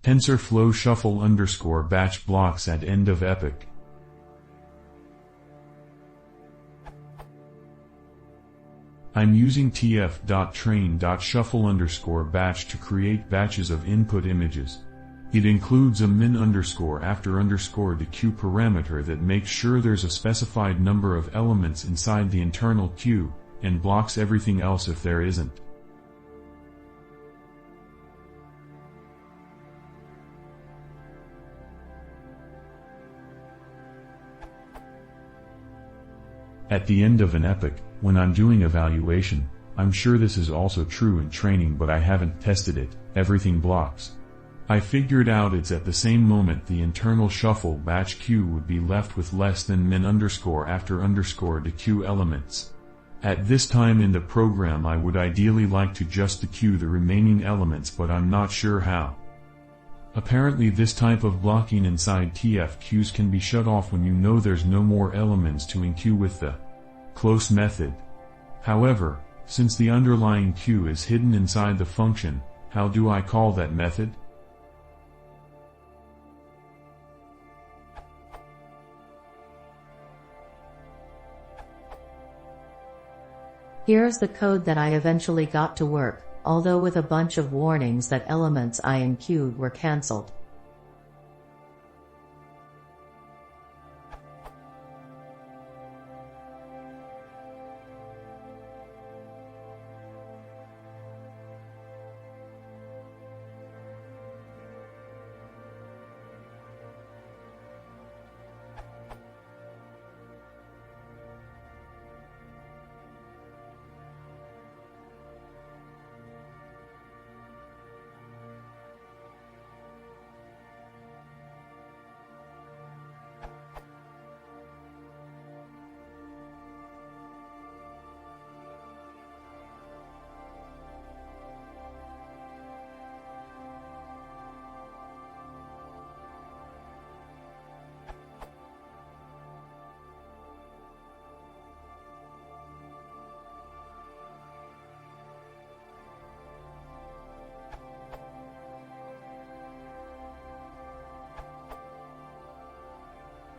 Tensor Flow shuffle _ batch blocks at end of epoch. I'm using tf.train.shuffle_batch to create batches of input images. It includes a min _after_the parameter that makes sure there's a specified number of elements inside the internal queue, and blocks everything else if there isn't. At the end of an epoch, when I'm doing evaluation, I'm sure this is also true in training, but I haven't tested it, everything blocks. I figured out it's at the same moment the internal shuffle batch queue would be left with less than min _after_the queue elements. At this time in the program I would ideally like to just dequeue the remaining elements, but I'm not sure how. Apparently this type of blocking inside TF queues can be shut off when you know there's no more elements to enqueue with the close method. However, since the underlying queue is hidden inside the function, how do I call that method? Here's the code that I eventually got to work, although with a bunch of warnings that elements I enqueued were cancelled.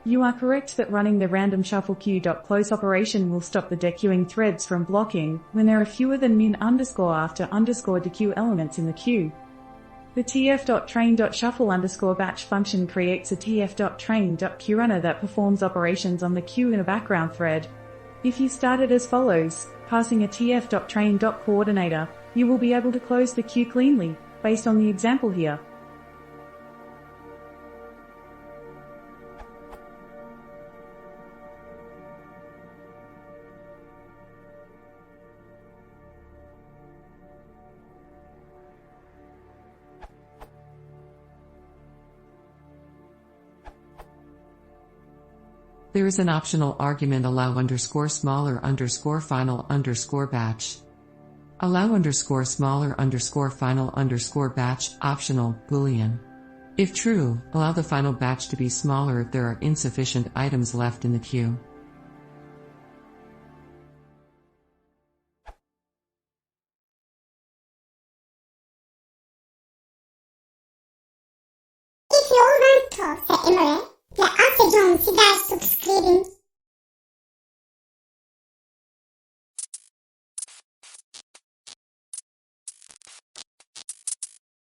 You are correct that running the random shuffle queue.close operation will stop the dequeuing threads from blocking when there are fewer than min _after_dequeue elements in the queue. The tf.train.shuffle_batch function creates a tf.train.queueRunner that performs operations on the queue in a background thread. If you start it as follows, passing a tf.train.coordinator, you will be able to close the queue cleanly, based on the example here. There is an optional argument allow _smaller_final_batch. Allow _smaller_final_batch optional boolean. If true, allow the final batch to be smaller if there are insufficient items left in the queue. If you want to talk to Emily,